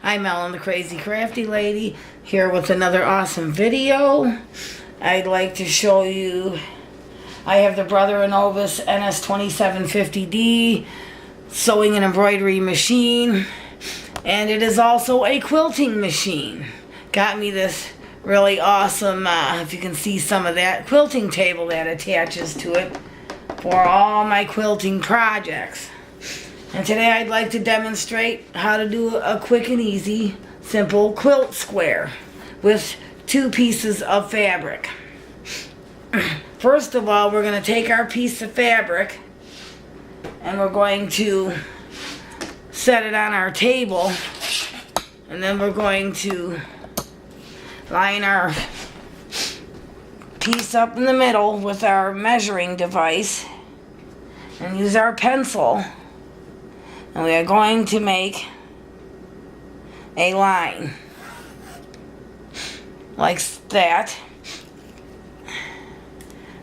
I'm Ellen the Crazy Crafty Lady, here with another awesome video. I'd like to show you, I have the Brother innov-is NS2750D sewing and embroidery machine, and it is also a quilting machine. Got me this really awesome, if you can see some of that, quilting table that attaches to it for all my quilting projects. And today I'd like to demonstrate how to do a quick and easy, simple quilt square with 2 pieces of fabric. First of all, we're going to take our piece of fabric and we're going to set it on our table, and then we're going to line our piece up in the middle with our measuring device and use our pencil. And we are going to make a line like that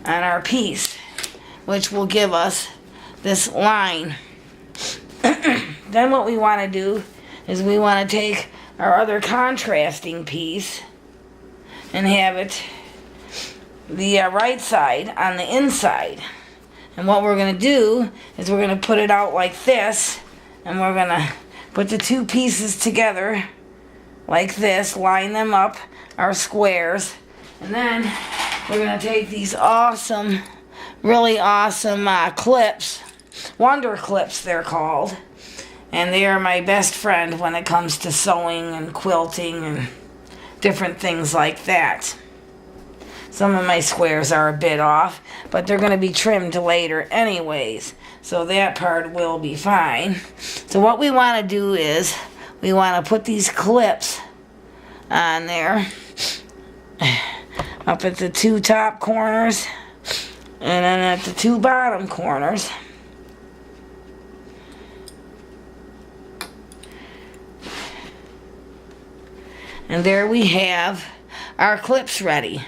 on our piece, which will give us this line. Then what we want to do is we want to take our other contrasting piece and have it the right side on the inside. And what we're going to do is we're going to put it out like this. And we're going to put the 2 pieces together like this, line them up, our squares, and then we're going to take these awesome, really awesome clips, Wonder Clips they're called, and they are my best friend when it comes to sewing and quilting and different things like that. Some of my squares are a bit off, but they're going to be trimmed later anyways, so that part will be fine. So what we want to do is we want to put these clips on there up at the 2 top corners and then at the 2 bottom corners. And there we have our clips ready.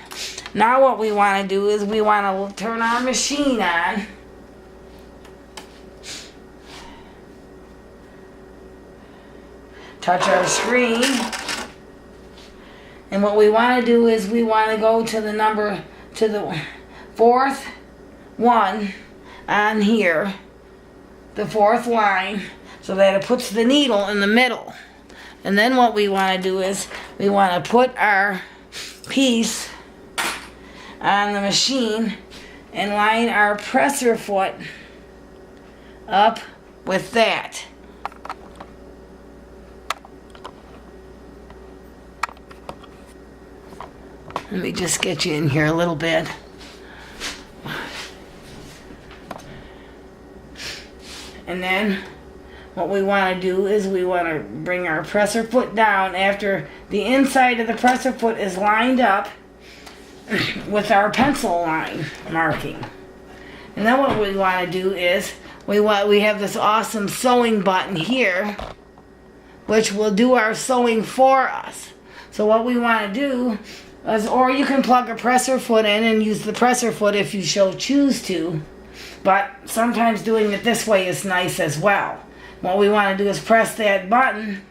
Now what we want to do is we want to turn our machine on. Touch our screen. And what we want to do is we want to go to the 4th one on here, the 4th line, so that it puts the needle in the middle. And then what we want to do is we want to put our piece on the machine and line our presser foot up with that. Let me just get you in here a little bit. And then what we want to do is we want to bring our presser foot down after the inside of the presser foot is lined up with our pencil line marking. And then what we want to do is we have this awesome sewing button here, which will do our sewing for us. So what we want to do is, or you can plug a presser foot in and use the presser foot if you so choose to, but sometimes doing it this way is nice as well. What we want to do is press that button,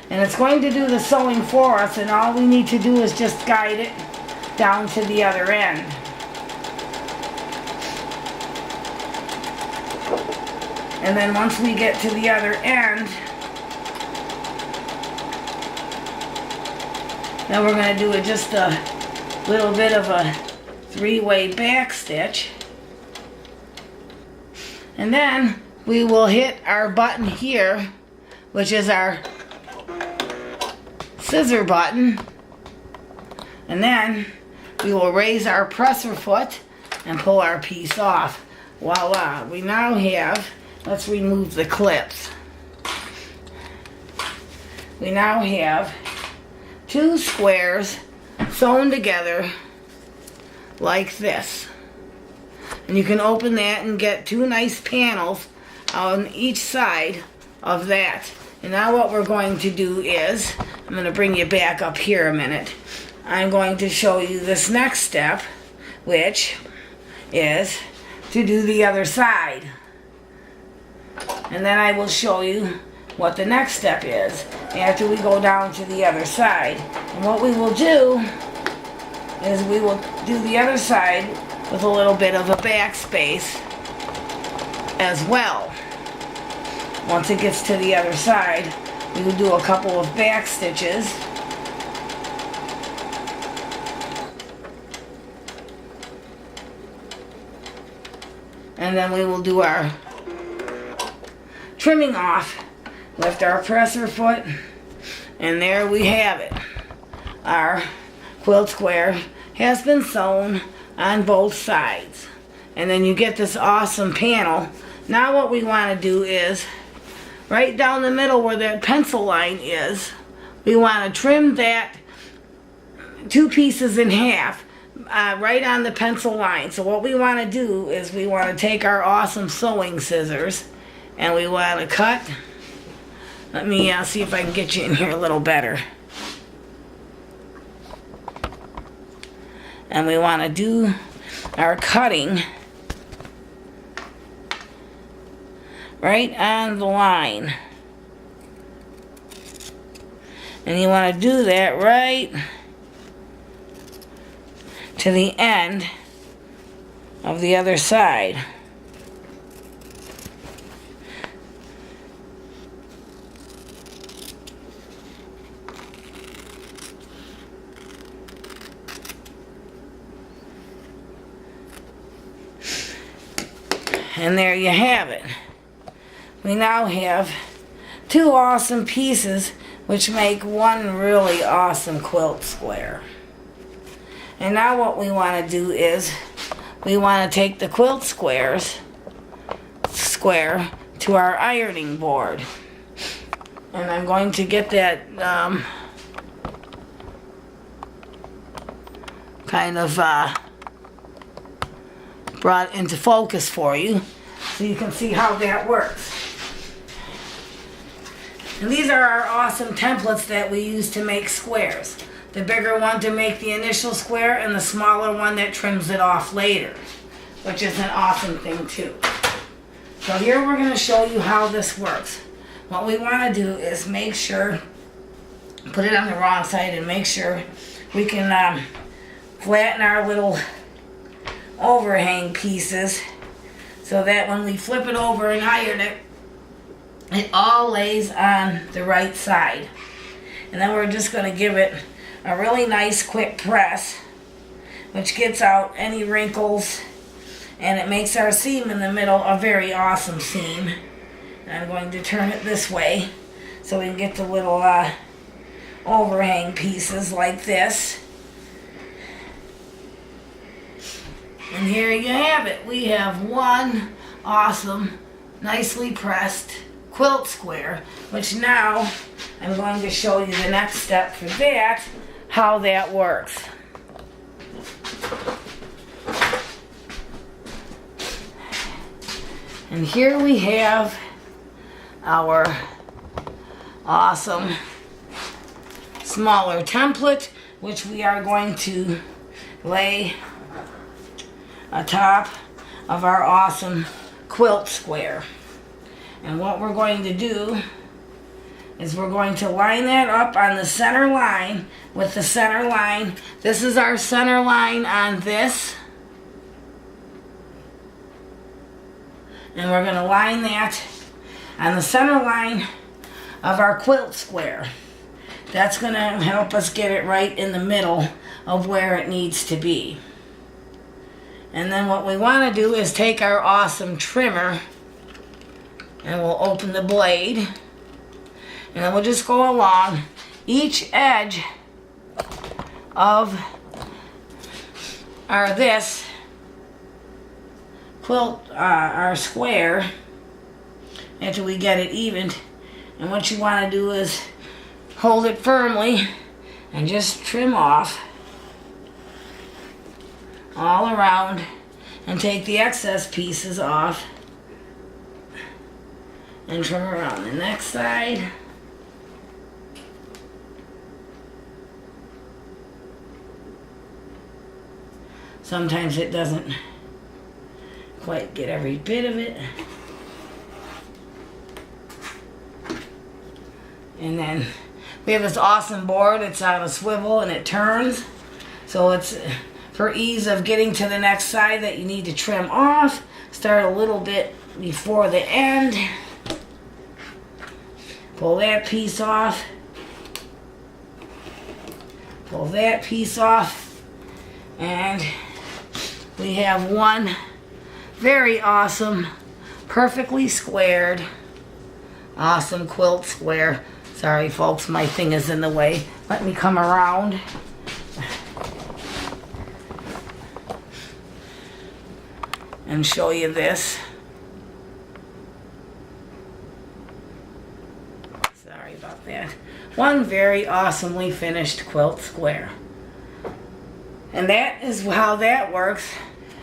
and it's going to do the sewing for us, and all we need to do is just guide it down to the other end. And then once we get to the other end, then we're going to do just a little bit of a 3-way back stitch. And then we will hit our button here, which is our scissor button. And then we will raise our presser foot and pull our piece off. Voila! We now have, let's remove the clips. We now have 2 squares sewn together like this. And you can open that and get 2 nice panels on each side of that. And now what we're going to do is, I'm going to bring you back up here a minute. I'm going to show you this next step, which is to do the other side. And then I will show you what the next step is after we go down to the other side. And what we will do is we will do the other side with a little bit of a backspace as well. Once it gets to the other side, we will do a couple of back stitches. And then we will do our trimming off, lift our presser foot, and there we have it. Our quilt square has been sewn on both sides. And then you get this awesome panel. Now what we want to do is, right down the middle where that pencil line is, we want to trim that 2 pieces in half. Right on the pencil line. So what we want to do is we want to take our awesome sewing scissors and we want to cut. Let me see if I can get you in here a little better. And we want to do our cutting right on the line. And you want to do that right to the end of the other side. And there you have it. We now have 2 awesome pieces which make one really awesome quilt square. And now what we want to do is we want to take the quilt square to our ironing board. And I'm going to get that kind of brought into focus for you so you can see how that works. And these are our awesome templates that we use to make squares. The bigger one to make the initial square and the smaller one that trims it off later, which is an awesome thing too. So here we're going to show you how this works. What we want to do is make sure, put it on the wrong side and make sure we can flatten our little overhang pieces so that when we flip it over and iron it, it all lays on the right side. And then we're just going to give it a really nice quick press, which gets out any wrinkles, and it makes our seam in the middle a very awesome seam. And I'm going to turn it this way so we can get the little overhang pieces like this. And here you have it. We have one awesome, nicely pressed quilt square, which now I'm going to show you the next step for that, how that works. And here we have our awesome smaller template, which we are going to lay atop of our awesome quilt square. And what we're going to do is we're going to line that up on the center line with the center line. This is our center line on this. And we're going to line that on the center line of our quilt square. That's going to help us get it right in the middle of where it needs to be. And then what we want to do is take our awesome trimmer and we'll open the blade. And then we'll just go along each edge of this quilt, our square, until we get it evened. And what you want to do is hold it firmly and just trim off all around and take the excess pieces off and trim around the next side. Sometimes it doesn't quite get every bit of it. And then we have this awesome board. It's on a swivel and it turns. So it's for ease of getting to the next side that you need to trim off. Start a little bit before the end. Pull that piece off. Pull that piece off. And we have one very awesome, perfectly squared, awesome quilt square. Sorry folks, my thing is in the way. Let me come around. And show you this. Sorry about that. One very awesomely finished quilt square. And that is how that works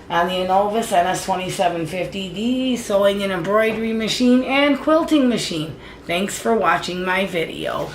on the innov-is NS2750D sewing and embroidery machine and quilting machine. Thanks for watching my video.